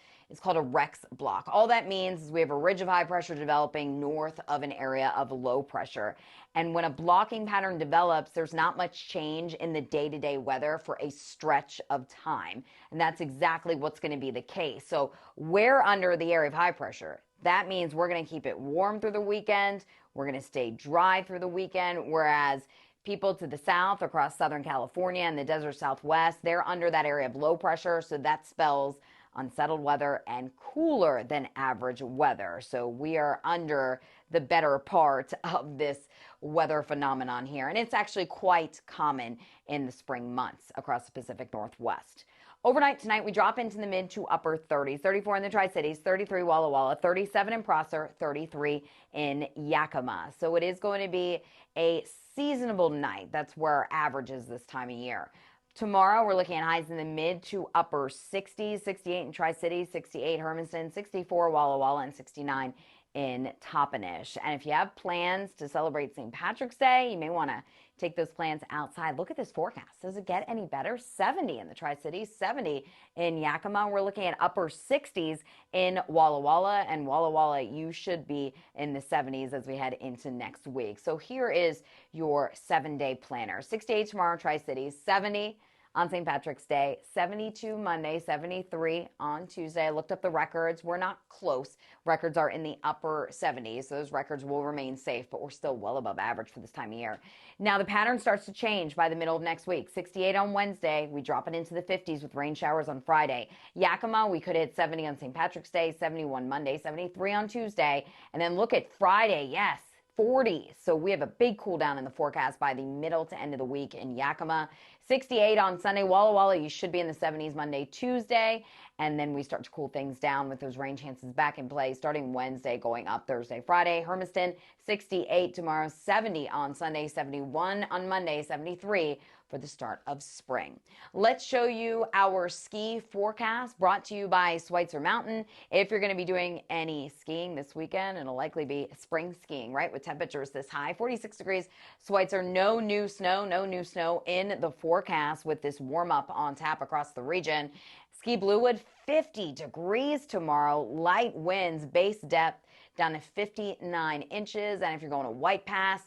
a Rex block. All that means is we have a ridge of high pressure developing north of an area of low pressure. And when a blocking pattern develops, there's not much change in the day-to-day weather for a stretch of time. And that's exactly what's going to be the case. So we're under the area of high pressure. That means we're going to keep it warm through the weekend. We're going to stay dry through the weekend, whereas people to the south across Southern California and the desert Southwest, they're under that area of low pressure, so that spells unsettled weather and cooler than average weather. So we are under the better part of this weather phenomenon here, and it's actually quite common in the spring months across the Pacific Northwest. Overnight tonight, we drop into the mid to upper 30s, 34 in the Tri-Cities, 33 Walla Walla, 37 in Prosser, 33 in Yakima. So it is going to be a seasonable night. That's where our average is this time of year. Tomorrow, we're looking at highs in the mid to upper 60s, 68 in Tri-Cities, 68 Hermiston, 64 Walla Walla, and 69 in Toppenish. And if you have plans to celebrate St. Patrick's Day, you may want to take those plans outside. Look at this forecast. Does it get any better? 70 in the Tri-Cities, 70 in Yakima. We're looking at upper 60s in Walla Walla. And Walla Walla, you should be in the 70s as we head into next week. So here is your 7-day planner. 68 tomorrow, Tri-Cities, 70 on St. Patrick's Day, 72 Monday, 73 on Tuesday. I looked up the records. We're not close. Records are in the upper 70s. So those records will remain safe, but we're still well above average for this time of year. Now, the pattern starts to change by the middle of next week. 68 on Wednesday. We drop it into the 50s with rain showers on Friday. Yakima, we could hit 70 on St. Patrick's Day, 71 Monday, 73 on Tuesday. And then look at Friday. Yes, 40s. So we have a big cool down in the forecast by the middle to end of the week in Yakima. 68 on Sunday. Walla Walla, you should be in the 70s Monday, Tuesday. And then we start to cool things down with those rain chances back in play starting Wednesday, going up Thursday, Friday. Hermiston, 68 tomorrow, 70 on Sunday, 71 on Monday, 73 for the start of spring. Let's show you our ski forecast brought to you by Schweitzer Mountain. If you're going to be doing any skiing this weekend, it'll likely be spring skiing, right? With temperatures this high, 46 degrees. Schweitzer, no new snow in the forecast with this warm up on tap across the region. Ski Bluewood, 50 degrees tomorrow, light winds, base depth down to 59 inches. And if you're going to White Pass,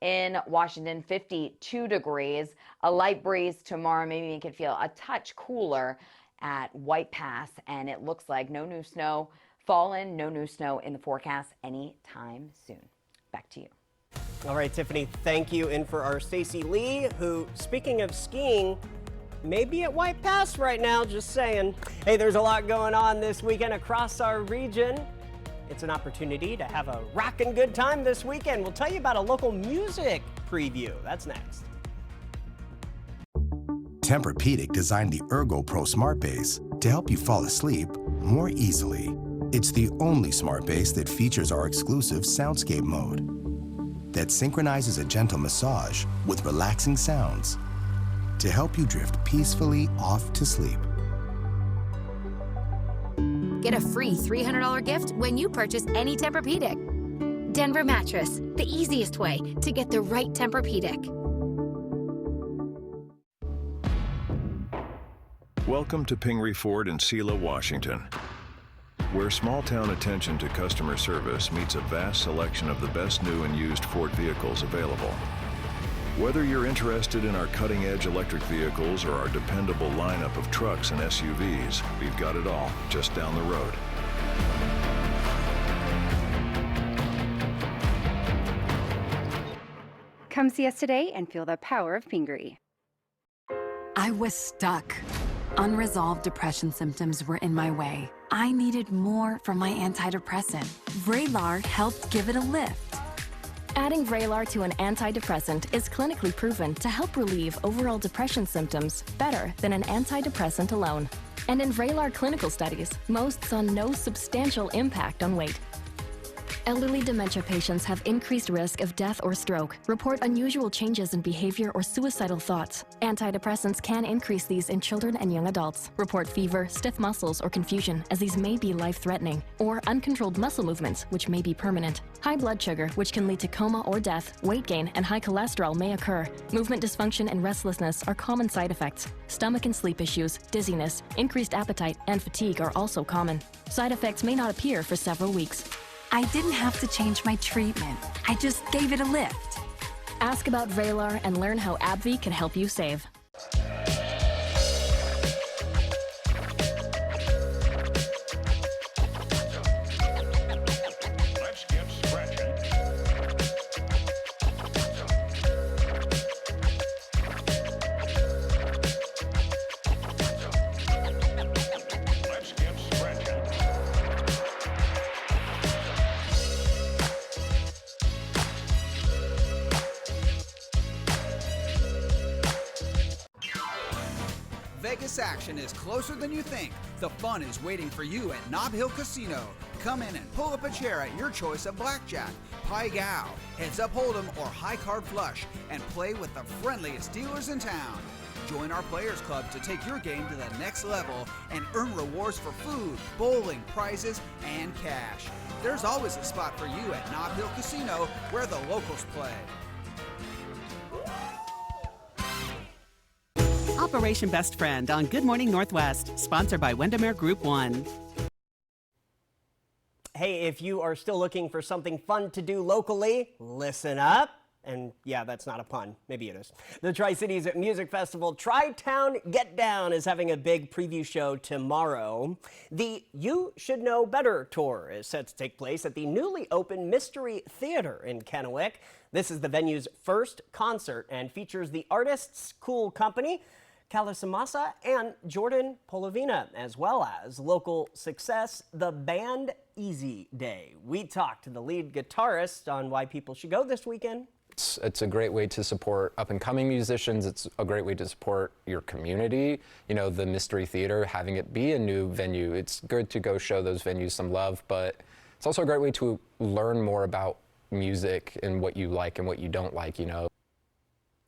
in Washington, 52 degrees. A light breeze tomorrow, maybe make it feel a touch cooler at White Pass. And it looks like no new snow fallen, no new snow in the forecast anytime soon. Back to you. All right, Tiffany, thank you. In for our Stacy Lee, who, speaking of skiing, maybe at White Pass right now, just saying. Hey, there's a lot going on this weekend across our region. It's an opportunity to have a rockin' good time this weekend. We'll tell you about a local music preview. That's next. Tempur-Pedic designed the Ergo Pro Smart Base to help you fall asleep more easily. It's the only smart base that features our exclusive soundscape mode that synchronizes a gentle massage with relaxing sounds to help you drift peacefully off to sleep. Get a free $300 gift when you purchase any Tempur-Pedic. Denver Mattress, the easiest way to get the right Tempur-Pedic. Welcome to Pingree Ford in Selah, Washington, where small-town attention to customer service meets a vast selection of the best new and used Ford vehicles available. Whether you're interested in our cutting-edge electric vehicles or our dependable lineup of trucks and SUVs, we've got it all just down the road. Come see us today and feel the power of Pingree. I was stuck. Unresolved depression symptoms were in my way. I needed more from my antidepressant. Vraylar helped give it a lift. Adding Vraylar to an antidepressant is clinically proven to help relieve overall depression symptoms better than an antidepressant alone. And in Vraylar clinical studies, most saw no substantial impact on weight. Elderly dementia patients have increased risk of death or stroke, report unusual changes in behavior or suicidal thoughts. Antidepressants can increase these in children and young adults, report fever, stiff muscles, or confusion, as these may be life-threatening, or uncontrolled muscle movements, which may be permanent. High blood sugar, which can lead to coma or death, weight gain, and high cholesterol may occur. Movement dysfunction and restlessness are common side effects. Stomach and sleep issues, dizziness, increased appetite, and fatigue are also common. Side effects may not appear for several weeks. I didn't have to change my treatment. I just gave it a lift. Ask about Vraylar and learn how AbbVie can help you save. Let's get scratching. Let's get scratching. Vegas action is closer than you think. The fun is waiting for you at Nob Hill Casino. Come in and pull up a chair at your choice of blackjack, pie gow, heads up hold'em, or high card flush, and play with the friendliest dealers in town. Join our Players Club to take your game to the next level and earn rewards for food, bowling, prizes, and cash. There's always a spot for you at Nob Hill Casino, where the locals play. Operation Best Friend on Good Morning Northwest, sponsored by Windermere Group 1. Hey, if you are still looking for something fun to do locally, listen up. And yeah, that's not a pun. Maybe it is. The Tri-Cities Music Festival Tri-Town Get Down is having a big preview show tomorrow. The You Should Know Better tour is set to take place at the newly opened Mystery Theater in Kennewick. This is the venue's first concert and features the artists Cool Company, Kalisamasa, and Jordan Polovina, as well as local success, the band Easy Day. We talked to the lead guitarist on why people should go this weekend. It's a great way to support up-and-coming musicians. It's a great way to support your community. You know, the Mystery Theater, having it be a new venue, it's good to go show those venues some love, but it's also a great way to learn more about music and what you like and what you don't like, you know.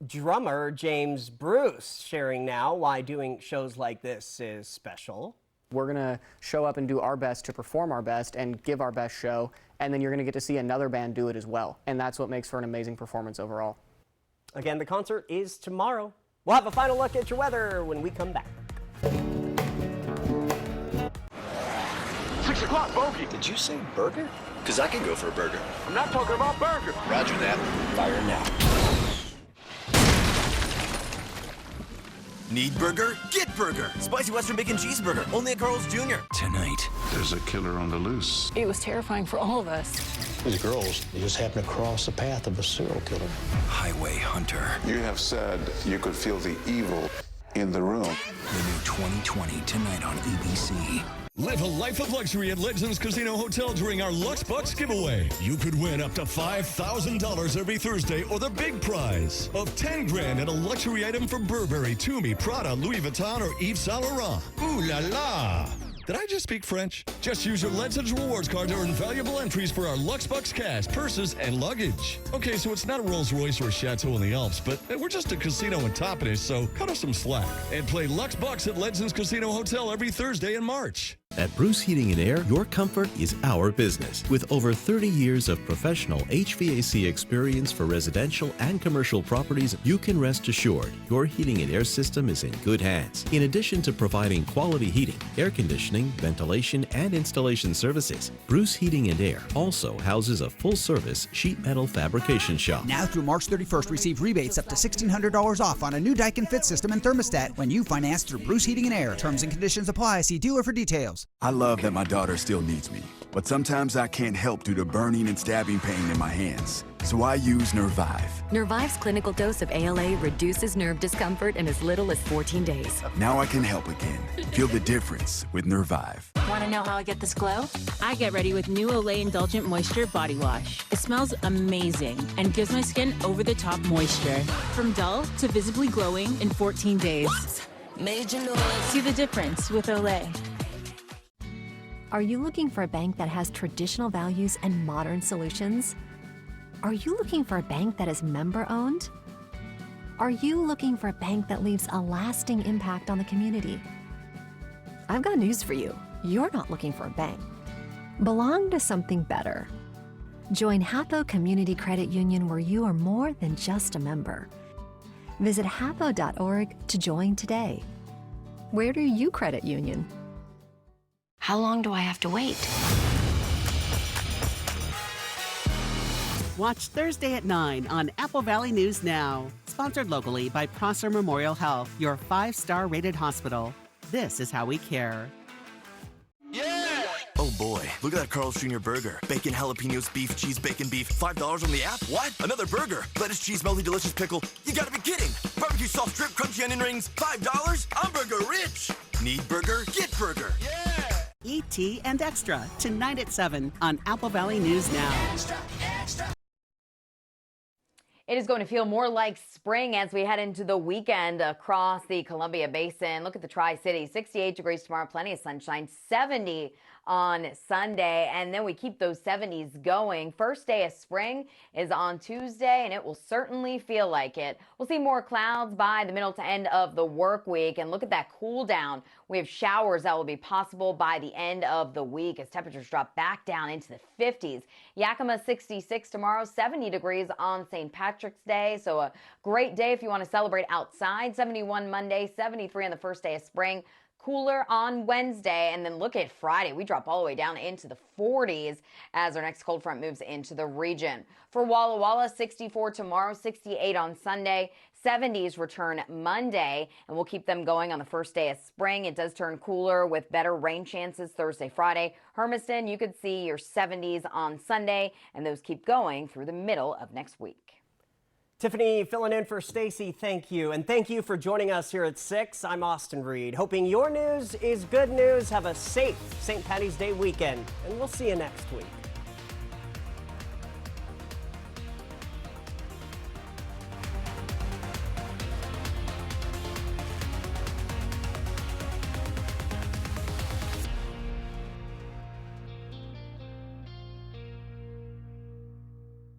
Drummer James Bruce sharing now why doing shows like this is special. We're going to show up and do our best to perform our best and give our best show, and then you're going to get to see another band do it as well. And that's what makes for an amazing performance overall. Again, the concert is tomorrow. We'll have a final look at your weather when we come back. 6 o'clock, bogey. Did you say burger? Because I can go for a burger. I'm not talking about burger. Roger that. Fire now. Need burger? Get burger! Spicy Western Bacon Cheeseburger, only at Carl's Jr. Tonight, there's a killer on the loose. It was terrifying for all of us. These girls, they just happened to cross the path of a serial killer. Highway Hunter. You have said you could feel the evil. in the room. The new 2020 tonight on ABC. Live a life of luxury at Legends Casino Hotel during our Lux Bucks giveaway. You could win up to $5,000 every Thursday or the big prize of $10 grand and a luxury item from Burberry, Tumi, Prada, Louis Vuitton, or Yves Saint Laurent. Ooh la la! Did I just speak French? Just use your Legends rewards card to earn valuable entries for our Lux Bucks cash, purses, and luggage. Okay, so it's not a Rolls Royce or a Chateau in the Alps, but we're just a casino in Toppenish, so cut us some slack. And play Lux Bucks at Legends Casino Hotel every Thursday in March. At Bruce Heating and Air, your comfort is our business. With over 30 years of professional HVAC experience for residential and commercial properties, you can rest assured your heating and air system is in good hands. In addition to providing quality heating, air conditioning, ventilation, and installation services, Bruce Heating and Air also houses a full-service sheet metal fabrication shop. Now through March 31st, receive rebates up to $1,600 off on a new Daikin Fit system and thermostat when you finance through Bruce Heating and Air. Terms and conditions apply. See dealer for details. I love that my daughter still needs me, but sometimes I can't help due to burning and stabbing pain in my hands. So I use Nervive. Nervive's clinical dose of ALA reduces nerve discomfort in as little as 14 days. Now I can help again. Feel the difference with Nervive. Want to know how I get this glow? I get ready with new Olay Indulgent Moisture Body Wash. It smells amazing and gives my skin over-the-top moisture. From dull to visibly glowing in 14 days. What? Major noise. See the difference with Olay. Are you looking for a bank that has traditional values and modern solutions? Are you looking for a bank that is member-owned? Are you looking for a bank that leaves a lasting impact on the community? I've got news for you. You're not looking for a bank. Belong to something better. Join Hapo Community Credit Union, where you are more than just a member. Visit hapo.org to join today. Where do you credit union? How long do I have to wait? Watch Thursday at 9 on Apple Valley News Now. Sponsored locally by Prosser Memorial Health, your 5-star rated hospital. This is how we care. Oh boy, look at that Carl's Jr. burger. Bacon, jalapenos, beef, cheese, bacon, beef. $5 on the app? What? Another burger. Lettuce, cheese, melty, delicious pickle. You gotta be kidding. Barbecue sauce, strip, crunchy onion rings. $5? I'm burger rich. Need burger? Get burger. ET and Extra, tonight at 7 on Apple Valley News Now. It is going to feel more like spring as we head into the weekend across the Columbia Basin. Look at the Tri-Cities, 68 degrees tomorrow, plenty of sunshine, 70 on Sunday, and then we keep those 70s going. First day of spring is on Tuesday, and it will certainly feel like it. We'll see more clouds by the middle to end of the work week, and look at that cool down. We have showers that will be possible by the end of the week as temperatures drop back down into the 50s. Yakima 66 tomorrow, 70 degrees on St. Patrick's Day, so a great day if you want to celebrate outside. 71 Monday, 73 on the first day of spring. Cooler on Wednesday, and then look at Friday. We drop all the way down into the 40s as our next cold front moves into the region. For Walla Walla, 64 tomorrow, 68 on Sunday, 70s return Monday, and we'll keep them going on the first day of spring. It does turn cooler with better rain chances Thursday, Friday. Hermiston, you could see your 70s on Sunday, and those keep going through the middle of next week. Tiffany filling in for Stacy, thank you. And thank you for joining us here at 6. I'm Austin Reed. Hoping your news is good news. Have a safe St. Patty's Day weekend, and we'll see you next week.